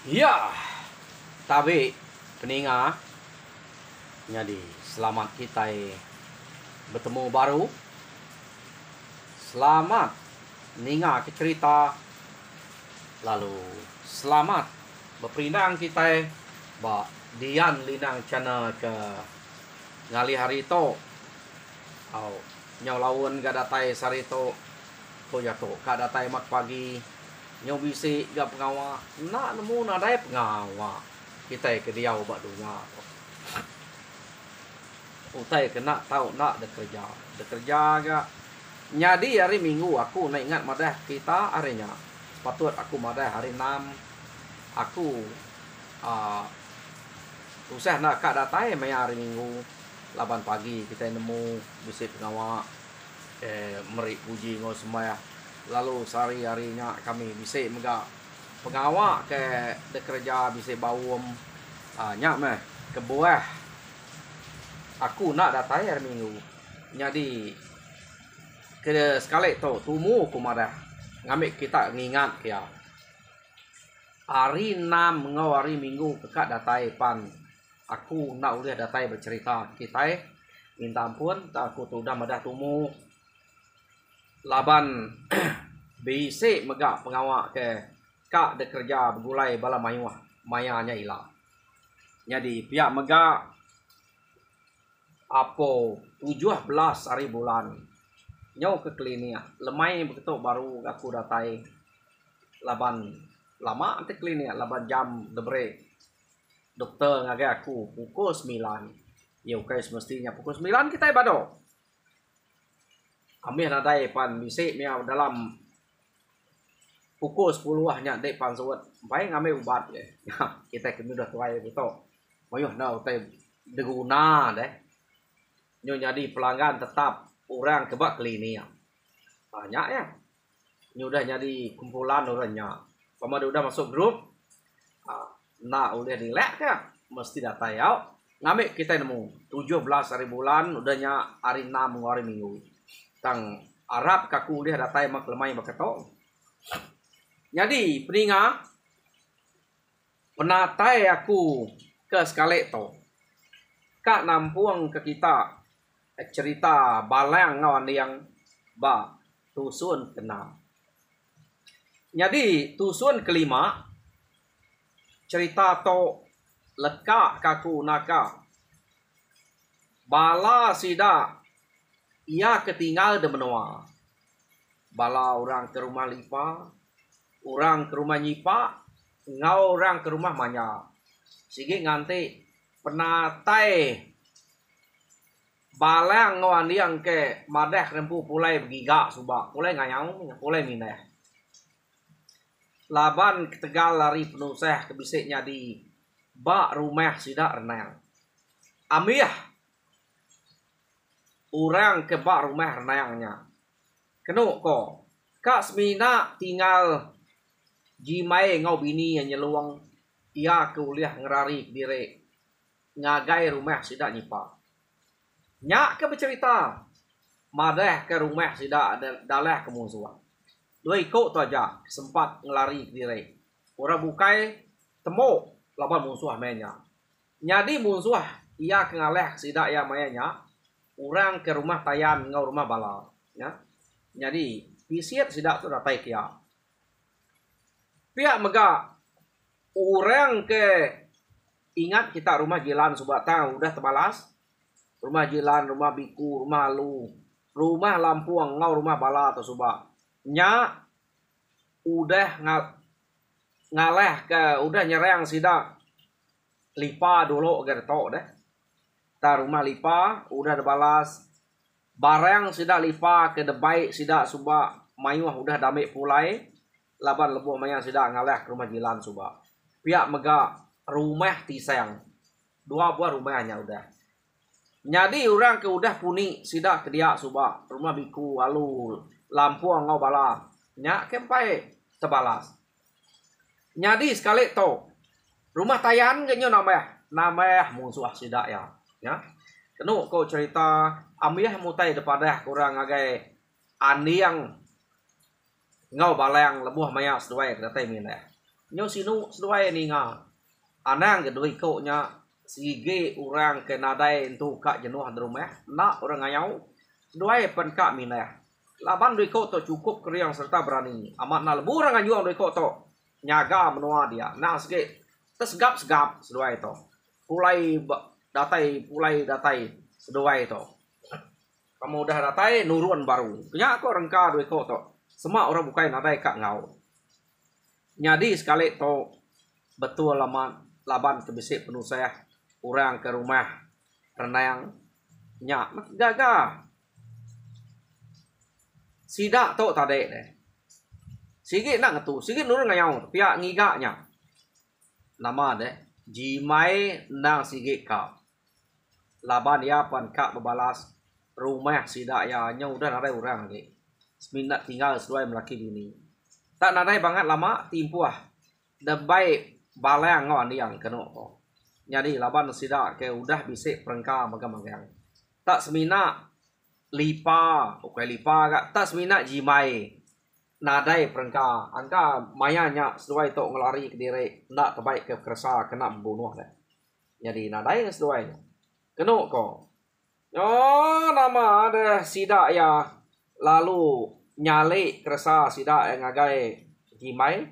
Ya, tapi peninga jadi selamat kita bertemu baru. Selamat ninga ke cerita. Lalu selamat berpindah kita ba dian linang channel ke ngali hari to. Au nyau lawan gadatai sarito ko yato kadatai mak pagi nyau bisi ga pengawa nak nemu nadai pengawa kita ke dia obat dunia utai kena tahu nak bekerja ga nyadi hari minggu aku nak ingat madah kita harinya patut aku madah hari 6 aku usah nak kak datai mai hari minggu 8 pagi kita nemu bisi pengawa meri puji ngo semaya lalu sehari-harinya kami bisa mega pengawak ke kerja bisa bawum nyak meh ke buah aku nak datai hari minggu jadi ke sekali tu tumu kumada ngambil kita ngingat kia hari 6 ngau hari minggu kekak datai pan aku nak udah datai bercerita kita minta ampun aku tu dah madah tumu laban bisi megak pengawak ke kak de kerja bergulai bala mayuah mayanya ila jadi pihak megak apo 17 hari bulan nyau ke klinik lemai begitu baru aku datai laban lama ante klinik laban jam debre dokter ngage aku pukul 9 ya okay, semestinya pukul 9 kita bado ambil nadai pan bisik miau dalam pukul 10 nya dek pan suwet baik ngambil ubat ya kita kena dah tuai betul moyo na utai deguna deh nyo jadi pelanggan tetap orang kebak klinik banyak ya nyo udah jadi kumpulan orangnya pamade udah masuk grup nah udah dilek ya mesti data ya ngambil kita nemu 17 hari bulan udahnya hari 6 hari minggu tang Arab kaku dia datai mak lemai bakato jadi peninga penatai aku ke sekali to kak nampuang ke kita cerita balang ngawan yang ba tusun kena jadi tusun kelima cerita to leka kaku naka bala sida ia ketinggal de menua bala orang ke rumah lipa orang ke rumah nyipa ngau orang ke rumah manya sige nganti penatai balang ngawan yang ke madah rempu pulai begiga suba pulai ngayang pulai mineh laban ketegal lari penusah kebisiknya di bak rumah sidak renang amiah orang ke bak rumah renangnya kenuk ko kak semina tinggal jimai ngau bini yang nyeluang ia kuliah ngerari diri ngagai rumah sidak nyipa nyak ke bercerita madah ke rumah sidak dalah kemusuhan dua ikut tu aja sempat ngelari diri orang bukai temu laban musuh mainnya nyadi musuh ia kengaleh sidak ya mainnya orang ke rumah tayan ngau rumah bala ya jadi pisiat sidak tu datai kia pihak mega orang ke ingat kita rumah jilan subatang udah terbalas rumah jilan rumah biku rumah lu rumah lampuang ngau rumah bala atau subak nya udah ngaleh ke udah nyerang sidak lipa dulu gerto deh ta rumah lipa udah dibalas barang sidak lipa ke debai sidak suba mayuah udah damai pulai laban lebuh maya sidak ngaleh ke rumah jilan suba pihak mega rumah tisang 2 buah rumahnya udah jadi orang ke udah puni sidak ke dia suba rumah biku lalu lampu ngau bala nyak kempai tebalas jadi sekali to rumah tayan genyo namanya musuh sidak ya kenu kau cerita amiah mutai depadah kurang agai ani yang ngau balang lebuh maya seduai kedatai mineh nyo sinu seduai ninga anang ke doi ko nya sige orang ke nadai entu kak jenuh rumah nak orang ngayau seduai pen kak minah laban doi ko to cukup kriang serta berani amat na lebu orang ngayuang doi ko to nyaga menua dia nak sige tesgap-segap seduai to pulai datai seduai to kamu udah datai nurun baru punya aku rengka doi ko to semua orang bukai nadai kak ngau nyadi sekali to betul laban kebisik penuh saya orang ke rumah renang nyak gaga sidak to tade deh sige nak ngatu sige nurun ngayau pihak ngigaknya nama deh jimai nang sige ka laban ya pan kak bebalas rumah sidak ya nya udah nadai orang lagi seminat tinggal sesuai melaki bini tak nadai banget lama timpuah debai balang ngon yang keno ko jadi laban sida ke udah bisik perengka magang-magang tak semina lipa oke lipa gak tak semina jimai nadai perengka angka mayanya sesuai tok ngelari ke diri ndak terbaik ke kerasa kena membunuh deh jadi nadai sesuai keno ko yo nama ada sida ya lalu nyale kerasa sida yang ngagai jimai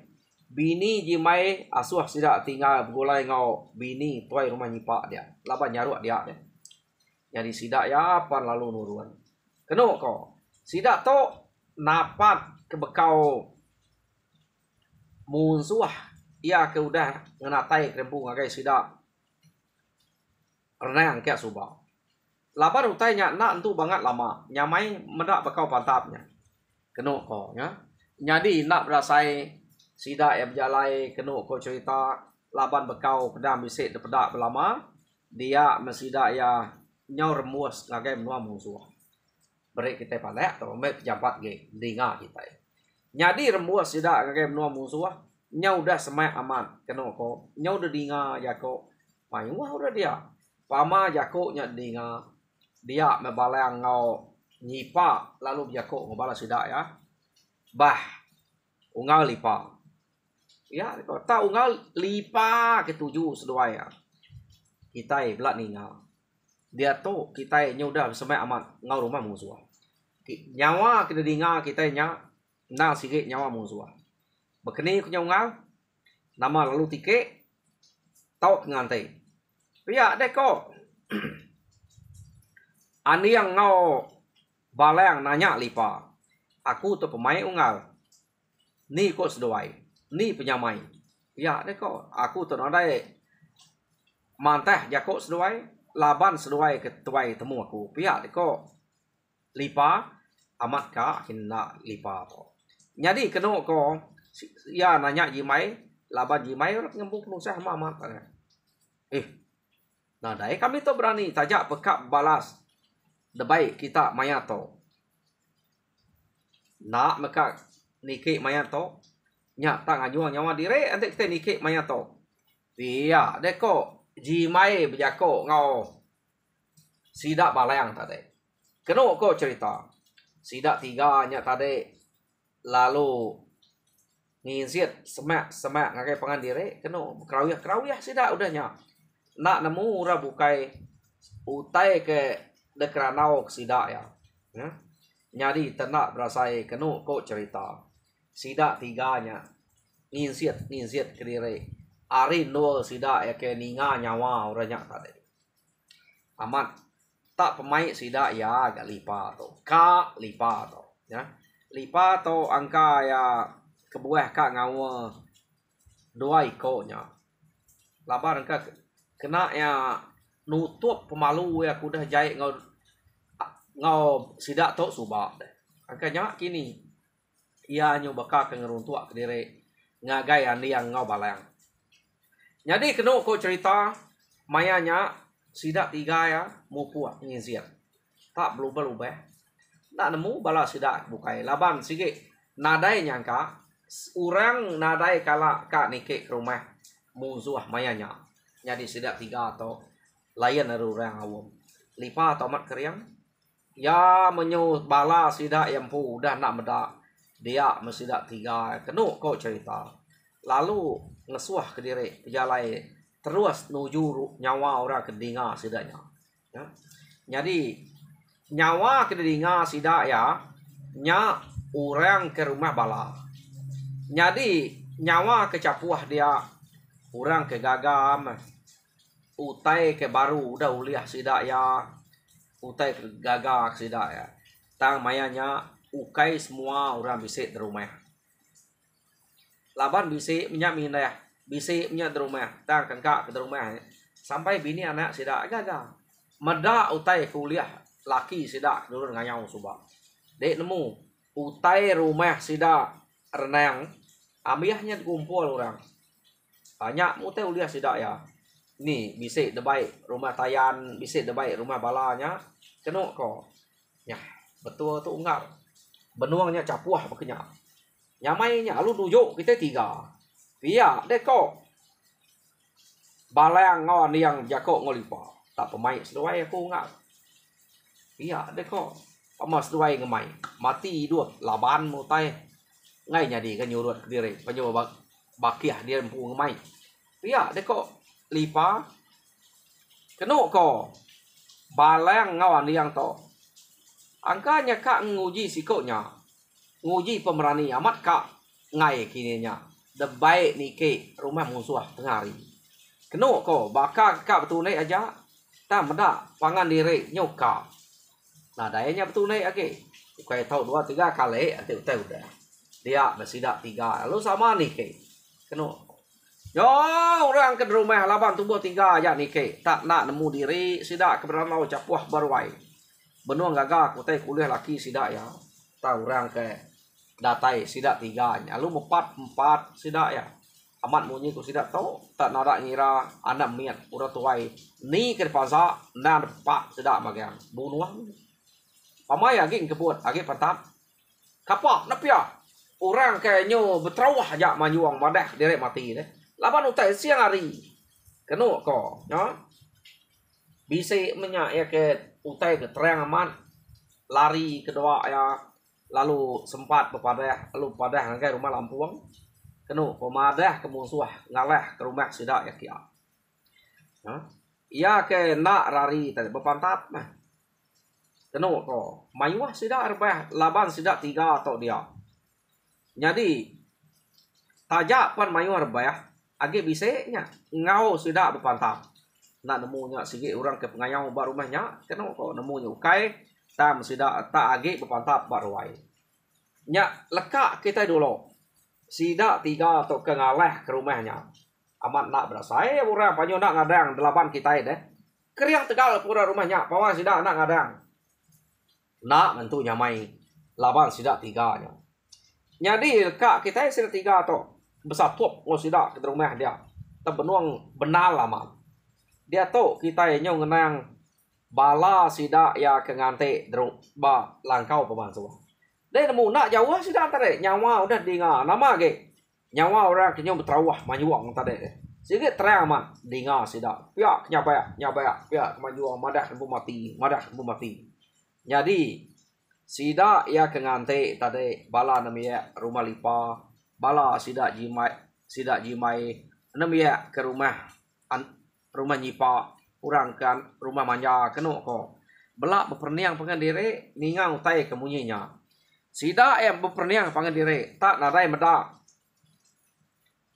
bini jimai asuh sida tinggal begulai ngau bini tuai rumah nyipak dia laban nyaruak dia deh jadi sida ya pan lalu nuruan keno ko sida to napat ke bekau munsuah ia ke udah ngenatai krempung ngagai sida renang kek subah laban utainya nak entu banget lama nyamai medak bekau pantapnya keno ko nya jadi nak berasai sida yang berjalai keno ko cerita laban bekau pedang bisik depedak belama dia mesida ya nyau remus ngagai menua musuh beri kita palek atau mek pejabat ge dengar kita jadi remus sida ngagai menua musuh nyau dah semai aman keno ko nyau dah dengar jako mayu wah udah dia pama jako nya dengar dia mebalang ngau nyipa lalu jako ngobala sida ya bah ungal lipa ya tak ungal lipa ketujuh seduai ya kita belak ningal dia tu kita nyudah semai aman ngau rumah musuh nyawa kita dengar kita nya nang sikit nyawa musuh bekeni ku nyawa nama lalu tike tau ngantai ya dek ko ani yang ngau balang nanya lipa aku tu pemain ungal ni kok seduai ni penyamai ya deh kok aku tu nadai mantah jako seduai laban seduai ketuai temu aku pihak deh kok lipa amat ka kena lipa to jadi keno ko ya nanya jimai laban jimai orang ngembung nusah mamat nadai kami tu berani tajak pekak balas debai kita mayato nak meka nike mayato nya tak ngajuang nyawa dire ante kita nike mayato iya deko jimai bejako ngau sidak balayang tadi keno ko cerita sidak tiga nya tadi lalu ngisiat semak ngagai pangan dire keno kerawiyah sidak udahnya nak nemu ura bukai utai ke dekranau sidak ya nyari tenak berasai kenu ko cerita sidak tiganya ninsiat kediri ari no sidak ya ke ninga nyawa orangnya tadi amat tak pemain sidak ya agak lipa to ka lipa to ya lipa to angka ya kebuah ka ngawa dua ikonya labar angka kena ya nutup pemalu ya kudah jahit ngau sidak tok subak deh angkanya kini ia nyu baka ke ngeruntuak kediri ngagai andi yang ngau balang jadi kena ko cerita mayanya sidak tiga ya mupuak ngizir tak berubah nak nemu bala sidak bukai laban sikit nadai nyangka orang nadai kala kak nike ke rumah musuh mayanya jadi sidak tiga atau layan dari orang awam lipa atau mat keriang ya menyu bala sidak yang pu udah nak medak dia mesidak tiga kenu kau cerita lalu ngesuah ke diri pejalai terus nuju nyawa orang kedinga sidanya ya. Jadi nyawa kedinga sidak ya nya orang ke rumah bala. Jadi nyawa kecapuah dia orang ke gagam utai ke baru udah uliah sidak ya utai ke gagak sidak ya tang mayanya ukai semua orang bisik di rumah laban bisik minyak minah bisik minyak di rumah tang kengkak ke rumah sampai bini anak sidak gagak meda utai kuliah laki sidak dulu nganyau subak dek nemu utai rumah sidak renang ambiahnya kumpul orang banyak mutai uliah sidak ya ni bisik debaik rumah tayan bisik debaik rumah balanya kenok ko ya betul tu enggak benuangnya capuah bekenya nyamainya lu duyuk kita tiga pia deko balang ngon yang jako ngolipa tak pemai seduai aku enggak pia deko pamas seduai ngemai mati dua laban mutai ngay jadi kan nyurut ke diri penyoba bakiah dia empu ngemai pia deko lipa kenok ko balang ngawan yang to angkanya kak nguji sikonya nguji pemerani amat kak ngai kininya debaik nike rumah musuh tengah hari kenok ko bakal kak betul naik aja tak meda pangan diri nyoka nah dayanya betul naik ake kayak tahu 2-3 kali nanti udah dia bersidak 3 lalu sama nike kenok yo orang ke rumah laban tubuh 3 aja nike tak nak nemu diri sidak kebenaran mau capuah barwai benuang gagak kutai kuliah laki sidak ya tahu orang ke datai sidak 3 nya lu 4 sidak ya amat munyi ku sidak tahu tak narak ngira anak miat ura tuai ni ke pasar nan pak sidak bagian bunuang pamai agi kebut agi pantat kapak napia orang kayaknya betrawah aja manyuang madah derek mati deh laban utai siang hari kenok ko ya bisa menyak ya ke utai ke terang aman lari kedua ya lalu sempat berpadah lalu padah ngai rumah Lampuang kenok pemadah ke musuh ngalah ke rumah sidak ya kia ia ke nak lari tadi berpantat mah kenok ko mayuah sidak arbah laban sidak 3 atau dia jadi tajak pan mayuah arbah agi bisanya ngau sidak berpantap nak nemunya sige orang ke pengayau bar rumahnya kenapa kok nemunya ukai tam sidak tak agi berpantap baruai nya lekak kita dulu sidak 3 atau ke ngaleh ke rumahnya amat nak berasai orang panyo nak ngadang 8 kita deh keriang tegal pura rumahnya pawa sidak nak ngadang nak mentu nyamai laban sidak 3 nya jadi lekak kita sidak 3 atau besar tup ngosidak ke rumah dia terbenuang benar lama dia tahu kita yang ngenang bala sidak ya ke ngante drum ba langkau pemansu dia nemu nak jauh sidak tadi nyawa udah dinga nama ge nyawa orang kenyang berterawah manyuang tadi sikit terang mah dinga sidak pihak nyabaya pihak kemajuan madah bu mati jadi sidak ya ke ngante tadi bala namanya rumah lipa bala sidak jimai namanya ke rumah nyipa orang kan rumah manja kenok ko belak berperniang pangan diri ningang utai kemunyinya sidak yang berperniang pangan diri tak nadai meda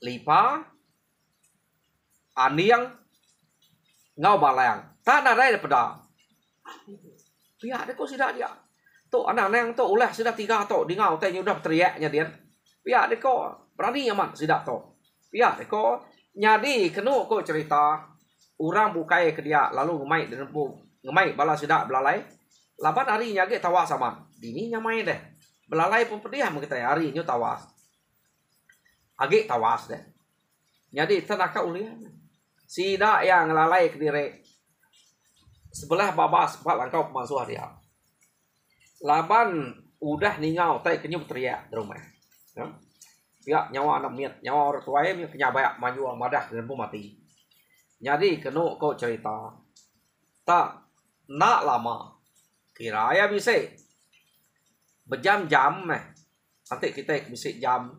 lipa aniang ngau balayang tak nadai peda pihak dia kok sidak dia tu anak nang tu ulah sidak 3 tu di ngau utai udah teriaknya dia pihak dia kok berani amat sidak tu pihak dia kok nyadi kenok kok cerita orang bukai ke dia lalu ngemai bala sidak belalai laban hari nyage tawas sama dini nyamai deh belalai pun pediah kita hari nyu tawas age tawas deh jadi tenaka ulian sidak yang lalai ke diri sebelah babas pak langkau pemansuh dia laban udah ningau tai kenyum teriak di rumah ya nyawa anak miat nyawa orang tua mi kenyabayak maju madah dan pun mati jadi kena kau cerita tak nak lama kira ya bisa berjam-jam nanti kita bisa jam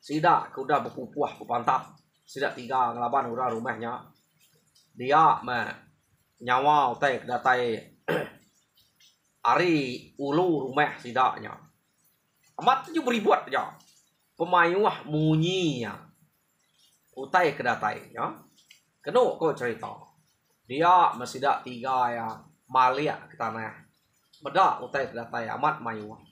Sidak kuda berpupuh berpantap. Sidak tiga ngelaban ura rumahnya. Dia nyawa tai kedatai ari ulu rumah sidaknya. Amat tu beribuat aja. Pemayuah munyinya. Utai kedatai ya. Kena ko cerita. Dia mesidak tiga ya maliak ke tanah. Bedak utai kedatai amat mayuah.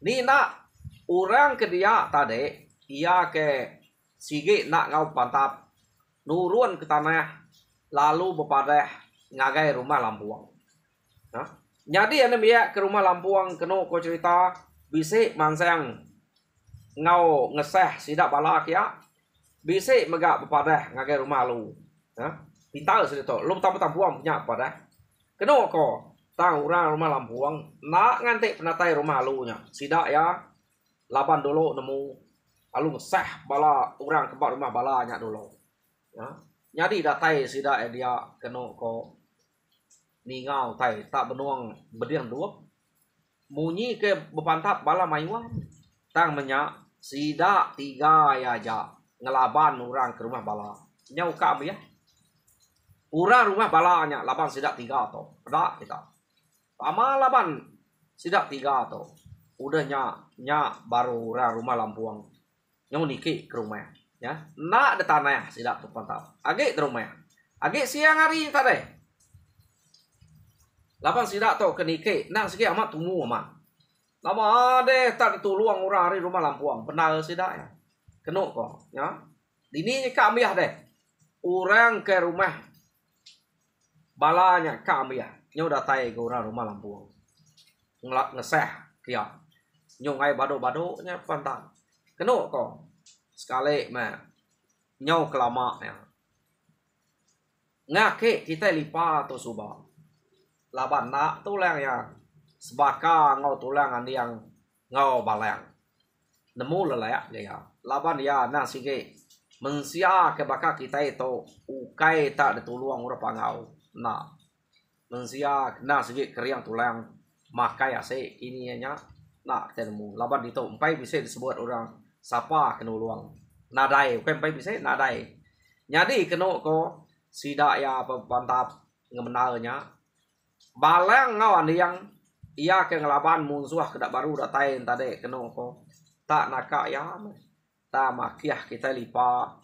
Ni nak orang ke dia tadi ia ke sige nak ngau pantap nurun ke tanah lalu berpadah ngagai rumah lampuang. Nah, jadi ane biak ke rumah lampuang kena ko cerita bisik mansang ngau ngeseh sidak bala kia bisik megak berpadah ngagai rumah lu. Nah, pintar sedito lu tampuang punya padah. Kena ko tang orang rumah lampuang nak ngantik penatai rumah lu nya. Sidak ya laban dulu nemu lalu ngeseh bala orang kebak rumah bala nya dulu. Ya. Jadi datai sidak dia kena ko ningau tai tak benuang bediang dua munyi ke berpantap bala mayuan tang menyak sidak tiga ya aja ngelaban orang ke rumah bala nyau kam ya urang rumah balanya laban sidak tiga to pedak kita pama laban sidak tiga to udah nya baru urang rumah lampuang nyau niki ke rumah ya nak ada tanah sidak tu pantap age ke rumah age siang hari tadi lapan sidak to kenike nang segi amat tumu amat. Lama deh tak dituluang orang hari rumah lampuang benar sidak ya. Kenuk ko ya. Dini kami deh. Orang ke rumah balanya kami ya. Nyo datai ke orang rumah lampuang. Ngelak ngeseh kia. Nyo ngai bado-bado nya pantan. Kenuk ko. Sekali nyo kelama ya. Ngake kita lipa to subah. Laban nak tulang ya sebaka ngau tulang andi yang ngau balang nemu lelayak dia laban ya na sige mensia ke baka kita itu ukai tak dituluang ura pangau na mensia na sige keriang tulang makai ase ini nya na kita nemu laban itu empai bisa disebut orang siapa kenuluang nadai bukan empai bisa nadai jadi kena ko sidak ya pantap ngemenalnya balang ngawan yang ia ke ngelaban musuh kedak baru datain tadi kena ko tak nakak ya tak makiah kita lipa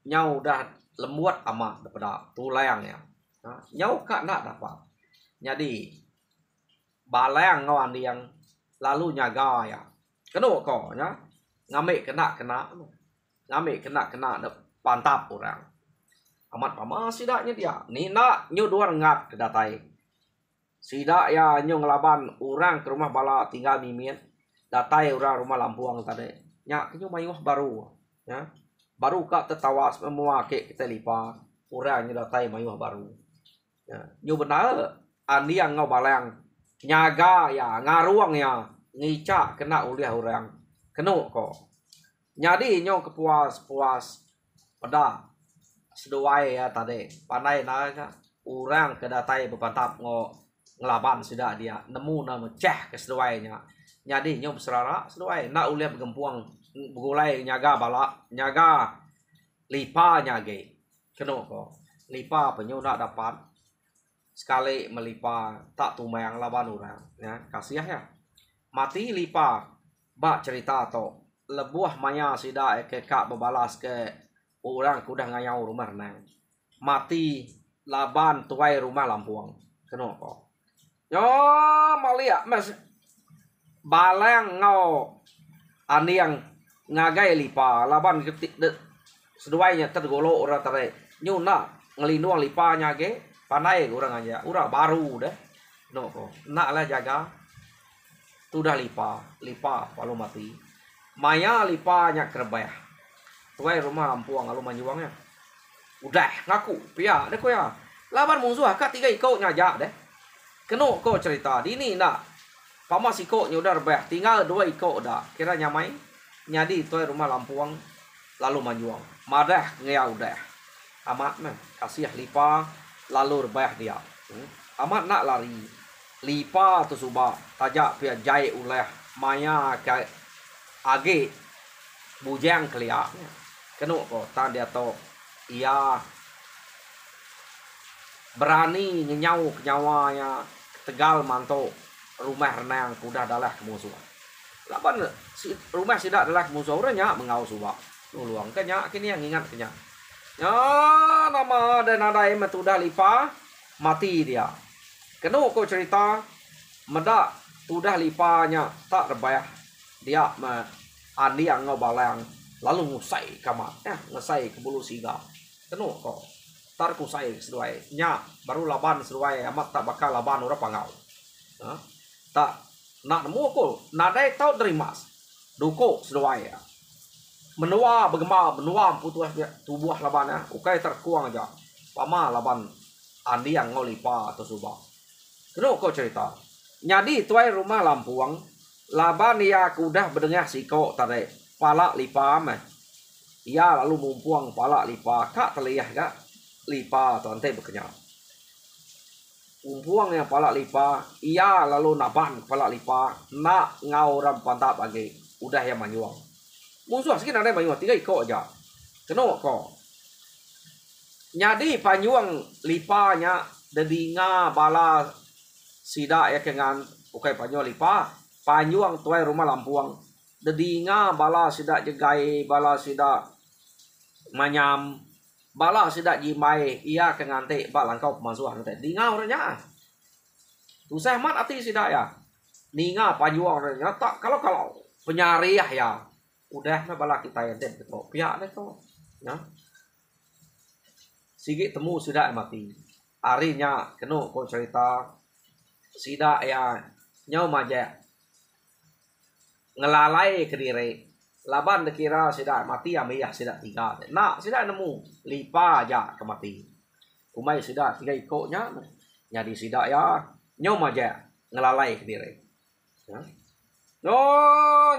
nyau dah lembut amat daripada tulang ya nyau kak nak dapat jadi balang ngawan yang lalu nyaga ya kena ko ya ngamik kena ngamik kena pantap orang amat pama sidaknya dia ni nak nyu dua ngat kedatai sidak ya nyong laban orang ke rumah bala tinggal mimin datai orang rumah lampuang tadi nya kenyo mayuh baru ya baru kak tertawas semua ke kita lipa orang nya datai mayuh baru ya nyo benar andi yang ngau balang nyaga ya ngaruang ya ngicak kena uliah orang kena ko jadi nyo kepuas pada seduai ya tadi pandai naga orang kedatai berpantap ngelaban sudah dia nemu nama ceh ke seduainya jadi nyo berserara seduai nak uliah bergempuang begulai nyaga bala nyaga lipa nyage kena ko lipa penyo nak dapat sekali melipa tak tumayang laban orang ya kasiah ya mati lipa bak cerita to lebuah maya sida ke kak berbalas ke orang kudah ngayau rumah nang mati laban tuai rumah lampuang kena ko yo malia mas balang ngau ani yang ngagai lipa laban ketik seduainya tergolo orang tare nyuna ngelinduang lipa nyage pandai orang aja ura baru deh no ko nak lah jaga tu dah lipa palu mati maya lipa nya kerbaya tuai rumah lampuang lalu manjuangnya udah ngaku pia deh ko ya laban musuh kak tiga ikut ngajak deh kena ko cerita dini nak pama siko nyudar bah tinggal dua iko dah kira nyamai nyadi tuai rumah lampuang lalu manjuang madah ngea udah amat mah kasih lipa lalu rebah dia amat nak lari lipa tu subah tajak pia jai ulah maya ke age bujang keliaknya. Kenu ko tan dia to ia berani ngenyau nyawanya tegal manto rumah renang kuda dalah musuh. Laban si rumah sidak dalah musuh orangnya mengau suba. Nuluang kenya kini yang ingat kenya. Ya nama dan nadai metudah lipa mati dia. Kenu ko cerita meda tudah lipanya tak rebayah dia andi yang ngobalang lalu ngusai kamat ngusai ke bulu siga. Kenu ko tar kusai seduai nya baru laban seduai amat tak bakal laban ora pangau. Tak nak nemu ko nadai tau terimas duko seduai ya. Menua bergema menua putus tubuh labannya ukai terkuang aja pama laban andi yang ngolipa atau subah. Kenu ko cerita nyadi tuai rumah lampuang laban ia kudah berdengar siko tadi pala lipa meh ia lalu mumpuang pala lipa kak terliah gak lipa tante berkenyal mumpuang yang pala lipa ia lalu naban pala lipa nak ngau ram pantap lagi udah yang manyuang musuh sikit ada manyuang 3 iko aja kena ko nyadi panyuang lipanya dedinga bala sida ya kengan ukai panyuang lipa panyuang tuai rumah lampuang dedinga bala sida jegai bala sida manyam bala sida jimai ia kengante ba langkau pemasuhan teh dinga orangnya susah mat ati sida ya ninga panyuang orangnya tak kalau penyariah ya udah na bala kita yang teh betul pihak deh to ya sigi temu sida mati arinya kenu ko cerita sida ya nyau maja ngelalai ke diri laban dekira sida mati amiyah sida 3 nak sida nemu lipa aja ke mati kumai sida 3 ikutnya jadi sida ya nyau maja ngelalai ke diri ya no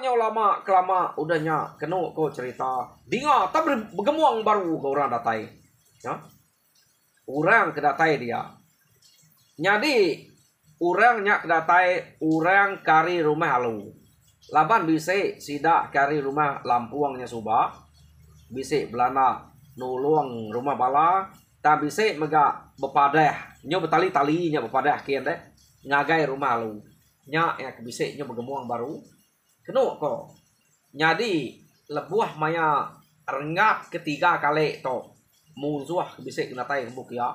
nyau lama kelama udahnya kenu ko cerita dinga tak bergemuang baru ke orang datai ya orang kedatai dia nyadi urangnya kedatai urang kari rumah halu laban bisa sida kari rumah lampuangnya subah bisa belana nulung rumah bala tak bisa mega bepadah nyo betali talinya bepadah kian deh ngagai rumah halu nya ya bisa nyo bergemuang baru kenu ko nyadi lebuah maya rengat ketiga kali to musuh bisa kedatai buk ya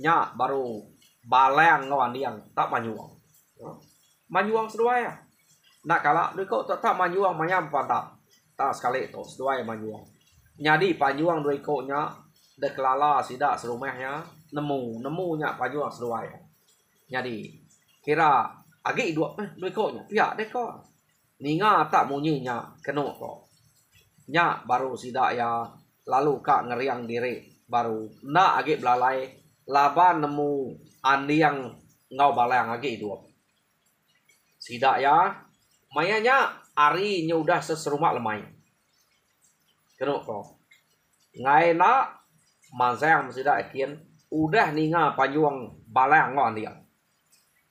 nya baru baleng ngawan yang tak manyuang manyuang sedua ya nak kalah doi kau tak manyuang manyam pantap tak sekali itu sedua ya manyuang nyadi panyuang doi kau nya deklala sida serumahnya nemunya panyuang sedua ya nyadi kira agi dua doi kau nya pihak deh kau ninga tak munyinya kenu kau nya baru sida ya lalu kak ngeriang diri baru nak agi belalai laban nemu andi yang ngau balang lagi itu sida ya mayanya ari nya udah seserumah lemai kenu ko ngai na mansang sida akian udah ninga panyuang balang ngau andi yang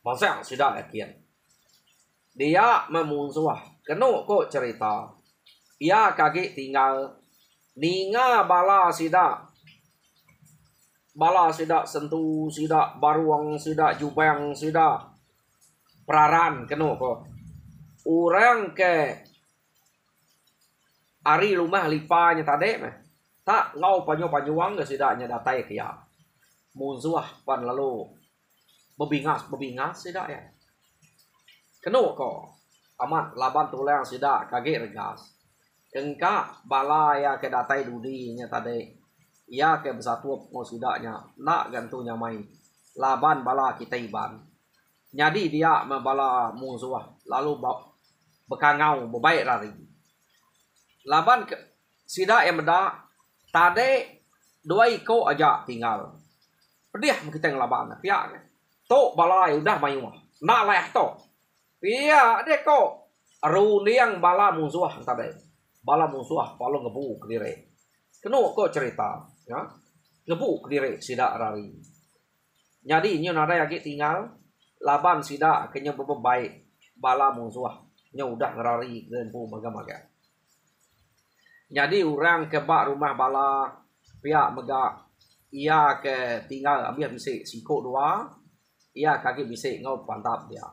mansang sida akian dia memunsuh kenu ko cerita ia kaki tinggal ninga bala sida sentu sida baruang sida jubang sida peraran kenu ko orang ke ari rumah lipanya tade meh tak ngau panyuang ke sidanya datai kia musuh pan lalu bebingas sida ya kenu ko amat laban tulang sida kage regas engka bala ya ke datai dudinya tade ia ke bersatu sidaknya nak gantunya main laban bala kita iban jadi dia membala musuh lalu bekangau bebaik lari laban sidak yang beda tade 2 iko aja tinggal pedih kita ngelaban pihak to bala udah mayu nak leh to iya dek ko runiang bala musuh tade bala musuh palo ngebu ke diri kenu ko cerita ya ngebu ke diri sida rari jadi nyo nada lagi tinggal laban sida kenya bebaik bala musuh nya udah ngerari gempu maga-maga Jadi orang ke bak rumah bala pihak megak ia ke tinggal habis bisik sikok dua, ia kaki bisik ngau pantap dia.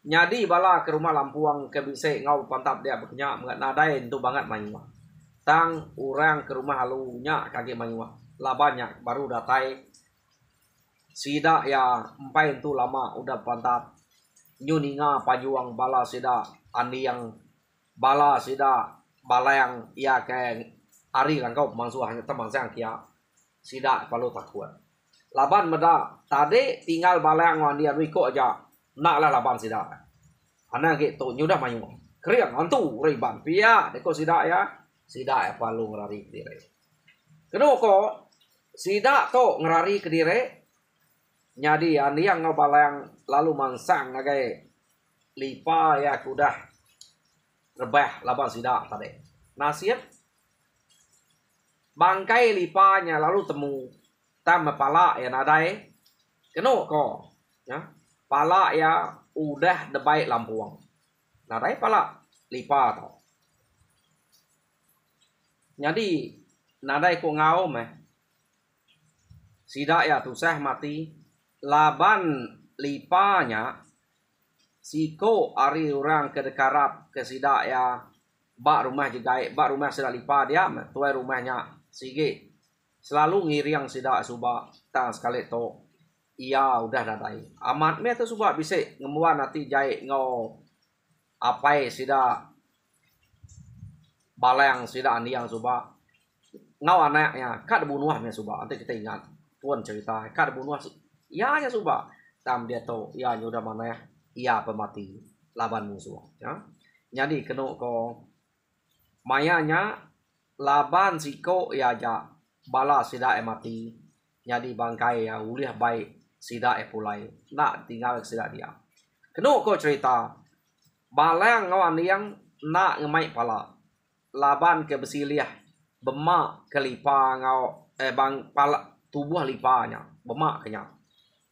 Jadi bala ke rumah lampuang ke bisik ngau pantap dia berkenyak mengat nadai tu banget manyuah. Tang orang ke rumah halunya kaki manyuah. Lah banyak baru datai sida ya empai tu lama udah pantap. Nyuninga pajuang bala sida andi yang bala sida bala yang ia ke hari langkau pemangsuah hanya teman saya kia sida palu takut. Laban meda tadi tinggal bala yang dia riko aja nak lah laban sida. Anak gitu nyudah mayu. Kriang hantu riban pia deko sida ya palu ngerari kedire. Kedua ko sida to ngerari kedire. Nyadi andi yang ngabala yang lalu mangsang nagai lipa ya kudah rebah laban sida tadi. Nasib bangkai lipanya lalu temu tam pala ya nadai keno ko ya pala ya udah debai lampuang nadai pala lipa to. Jadi nadai ko ngau meh sida ya tusah mati laban lipanya siko ari orang ke dekarap ke sida ya bak rumah jegai bak rumah sida lipa dia tuai rumahnya sige selalu ngiriang sida suba tang sekali to iya udah dadai amat me tu suba bisa ngemuan nanti jai ngo apai sida balang sida aniang suba ngau anaknya kad bunuh me suba nanti kita ingat tuan cerita kad bunuh iya ya suba tam dia to iya udah mana ya iya pemati laban musuh ya. Jadi kena ko mayanya laban siko ya ja bala sida mati. Jadi bangkai ya ulih baik sida pulai nak tinggal sida dia. Kena ko cerita balang ngawan yang nak ngemai pala laban ke besiliah bemak kelipa ngau bang pala tubuh lipanya bemak kenya.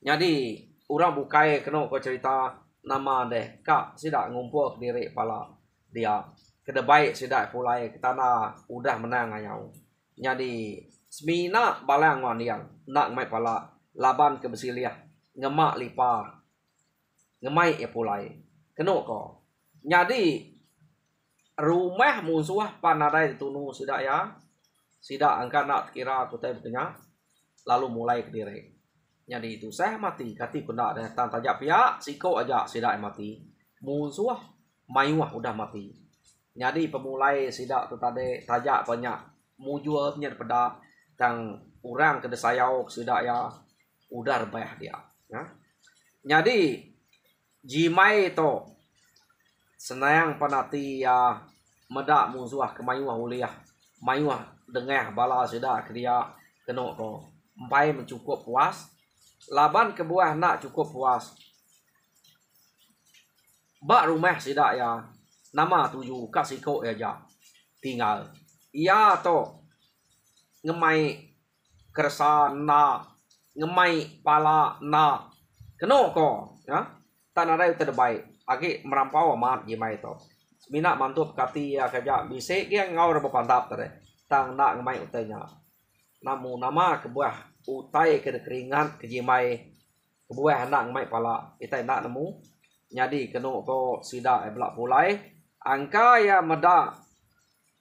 Jadi orang bukai kena ko cerita nama deh kak sida ngumpul diri pala dia kedebai sida pulai ke tanah udah menang ayau. Jadi semina balang wan yang nak mai pala laban ke besiliah ngemak lipa ngemai pulai kena ko. Jadi rumah musuh panadai tunu sida ya sida angka nak kira aku teh bertanya lalu mulai ke diri. Jadi itu saya mati kati kena ada tan tajak pihak siko aja sida mati musuh mayuah udah mati. Jadi pemulai sida tu tadi tajak banyak mujualnya pada tang orang ke desayau sida ya udah rebah dia ya. Jadi jimai to senang panati ya medak musuh kemayuah uliah mayuah dengah bala sida ke dia kena ko empai mencukup puas laban ke buah nak cukup puas bak rumah sida ya nama tuju kasiko ya ja tinggal iya to ngemai kersa na ngemai pala na kena ko ya tanah rai terbaik agi merampau amat jimai to mina mantup kati ya kerja bisik yang ngau rebo pantap tare tang nak ngemai utenya namu nama kebuah utai ke keringat ke jimai kebuah nak ngemai pala itai nak nemu. Jadi kena ko sida belak pulai angka ya meda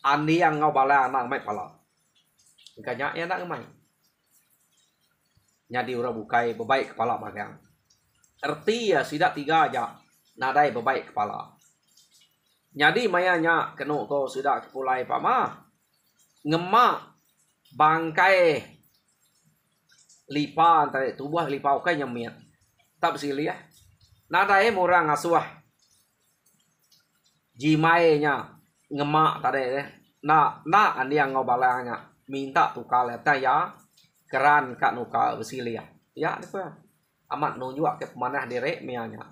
andi yang ngau bala nak ngemai pala angkanya ya nak ngemai. Jadi orang bukai bebaik kepala magang erti ya sida tiga aja nadai bebaik kepala. Jadi mayanya kena ko sida pulai pak mah ngemak bangkai lipa antara tubuh lipa okai nyemiat tak bersilih nadai murang ngasuah jimainya ngemak tadi nak andi yang ngobalanya minta tukar leta ya keran kak nuka bersilih ya itu amat nunjuk ke pemanah direk mianya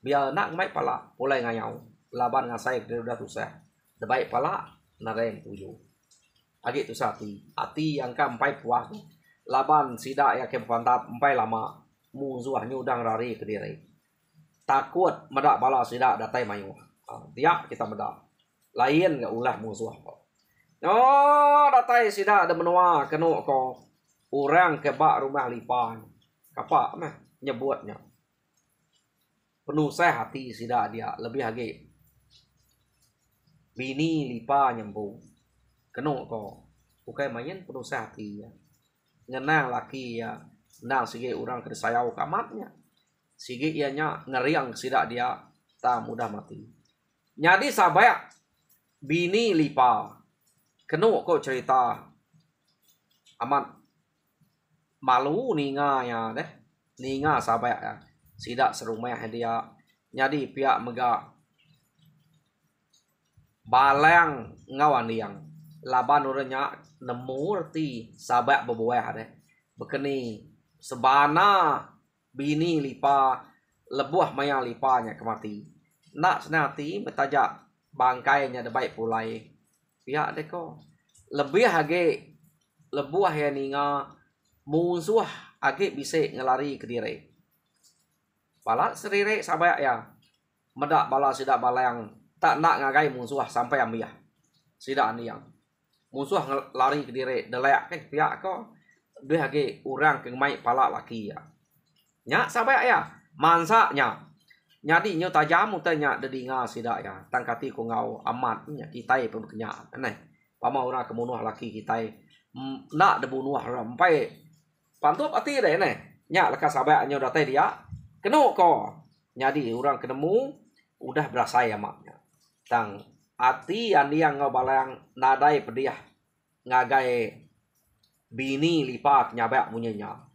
biar nak mai pala mulai ngayau laban ngasai dia udah tusah debaik pala nareng tuju agi tu hati yang kampai puas laban sida ya ke pantap empai lama musuhnya udang rari ke diri takut medak bala sida datai mayu dia kita medak lain nggak ulah musuh Oh, datai sida ada menua kenu ko orang ke bak rumah lipan. Kapak mah nyebutnya. Penuh saya hati sida dia lebih lagi. Bini lipa nyambung. Kenu ko. Bukai main penuh saya hati ya. Ngenang laki ya. Nang sige orang ke sayau kamatnya. Sige ianya ngeriang sida dia tak mudah mati. Nyadi sabaya bini lipa. Kenu ko cerita amat malu ninga ya deh. Ninga sabaya ya. Sida serumah dia. Nyadi pihak mega balang ngawan yang laban orangnya nemu reti sabak berbuah deh. Bekeni sebana bini lipa lebuah maya lipanya kemati. Nak senati betajak bangkainya ada baik pulai. Pihak deh ko lebih age lebuah ya ninga musuh age bisa ngelari ke diri. Bala serire sabak ya medak bala sidak balang tak nak ngagai musuh sampai ambiah. Sidak niang musuh lari ke diri delek ke pihak ko dia lagi orang ke mai pala laki ya. Nya sabak ya mansaknya. Nyadi nyo tajam utanya dedinga sidak ya. Tangkati ko ngau amat nya kitai pun kenya. Aneh. Pama orang kemunuh laki kitai nak debunuh rampai pantup ati deh ne. Nya lekas sabak nyo datai dia. Kenu ko. Nyadi orang kenemu udah berasa ya maknya. Tang ati yang ngau balang nadai pediah ngagai bini lipat nyabak munyanya.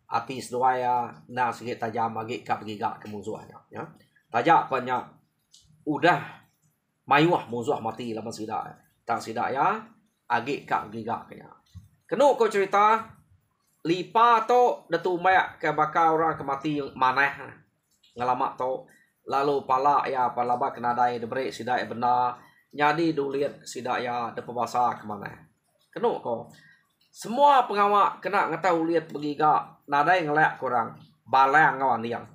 Ati seduaya na sikit tajam lagi kap gigak ke musuhnya ya. Tajak banyak udah mayuah musuh mati lama sidak. Tang sidak ya agi kap gigak kenya. Kenu ko cerita lipa to datu mayak ke bakal orang kemati maneh ngalamak to lalu pala ya palaba kenadai debre sidak benar nyadi duliat sidak ya de pebasa kemana. Kenu ko semua pengawak kena ngetahu lihat begiga nadai ngelak kurang balang ngawan yang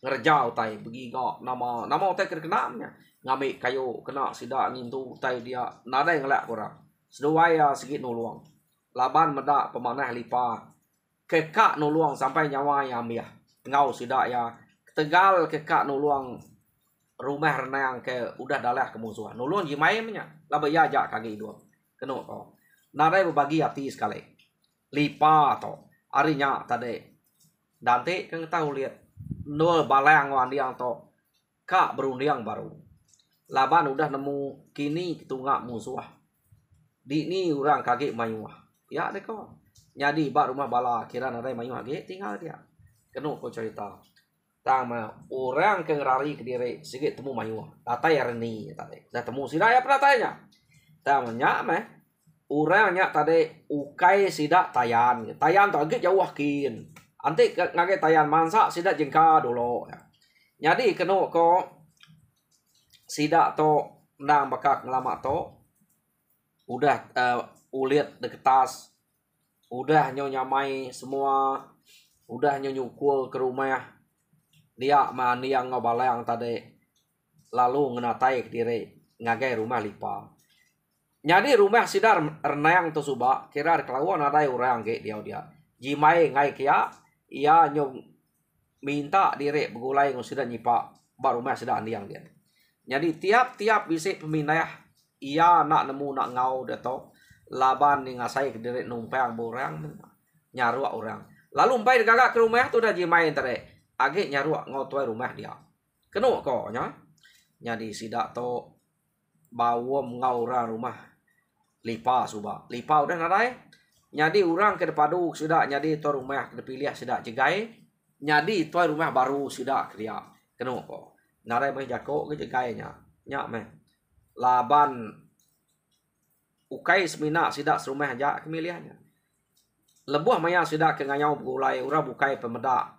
ngerjau tai begiga nama utai kenanya ngambil kayu kena sidak ngintu utai dia nadai ngelak kurang seduaya sikit nuluang laban medak pemanah lipa kekak nuluang sampai nyawa yang ambil ngau sidak ya tegal kekak nuluang rumah renang ke udah dalah ke musuhan nuluang jimai nya laba ya jak kaki dua kenu ko nadai berbagi hati sekali lipa to arinya tadi dante kan tahu lihat nol balang wan yang to kak berundang baru laban udah nemu kini tunggak musuh di ni orang kaki mayuah ya deh ko nyadi bak rumah bala kira nadai mayuah ge tinggal dia kenu ko cerita tama orang ke ngerari ke diri sikit temu mayuah tatai reni tadi dah temu sida ya pernah tanya tamanya meh urangnya tadi ukai sidak tayan to agak jauh kin anti ngage tayan mansa sidak jengka dulu ya. Jadi kenu ko sidak to nang bakak ngelama to udah ulit deketas udah nyonyamai semua udah nyonyukul ke rumah dia mani yang ngobalang tadi lalu ngenatai ke diri ngagai rumah lipa. Jadi rumah sidar renang tu suba kira kelawan ada orang ke dia jimai ngai kia ia nyong minta diri begulai ngusida nyipa baru rumah sidar andiang dia. Jadi tiap bisi pemindah ia nak nemu nak ngau dato laban ni ngasai ke diri numpang borang nyaruak orang. Lalu umpai gagak ke rumah tu dah jimai tadi age nyaruak ngau tuai rumah dia. Kenu ko nya. Jadi sidak to bawom ngau orang rumah lipa suba lipa udah nadai nyadi orang ke depadu sudah nyadi to rumah ke dipilih sudah jegai nyadi to rumah baru sudah dia kenu ko nadai meh jako ke jegainya nyak meh laban ukai semina sidak serumah aja kemilihannya lebuh maya sudah ke nganyau gulai orang bukai pemedak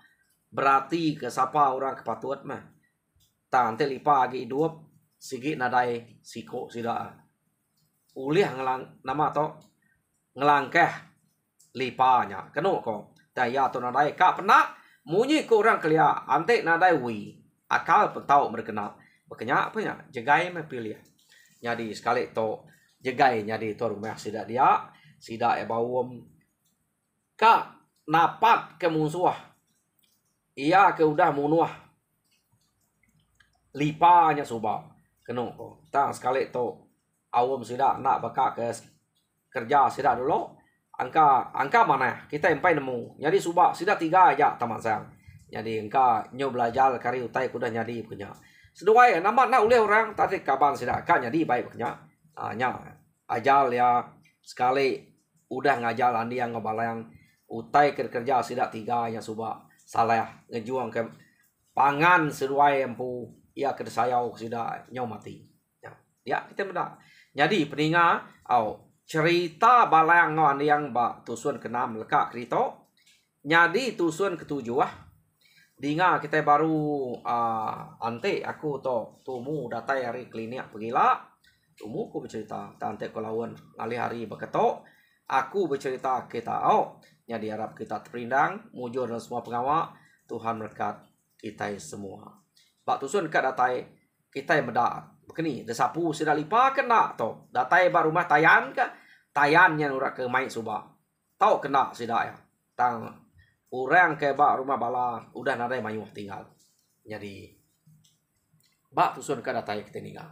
berarti ke sapa orang kepatut meh tante lipa agi hidup sigi nadai siko sidak ulih ngelang nama to ngelangkah lipanya kenu ko daya to nadai ka pernah munyi ko orang kelia ante nadai wi akal petau berkena berkenya apa ya jegai me pilih jadi sekali to jegai jadi tu rumah sida dia sida bawom ka napat ke musuh ia ke udah munuah lipanya suba keno ko tang sekali to awam sida nak baka ke kerja sida dulu angka mana kita empai nemu jadi suba sida 3 aja taman sang jadi engka nyo belajar kari utai kuda nyadi punya seduai nama nak oleh orang tadi kaban sida ka nyadi baik punya nya ajal ya sekali udah ngajal andi yang ngebalayang utai kerja sida 3 yang suba salah ngejuang ke pangan seduai empu ia ke sayau sida nyo mati ya kita benda jadi peninga cerita balayang ngo andi yang ba tusun ke-6 lekak krito nyadi tusun ke-7 dinga kita baru ante aku to tumu datai hari klinik pegila tumu ku bercerita tante kolawan ngali hari beketok aku bercerita kita nyadi harap kita terpindang mujur dan semua pengawal Tuhan berkat kita semua pak tusun kat datai kita yang beda begini desapu sudah lipa kena to datai baru rumah tayan ke tayannya nurak ke mai suba tau kena sida ya tang orang ke bak rumah bala udah nadai mayuh tinggal jadi bak tusun ke datai kita tinggal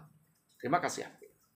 terima kasih ya.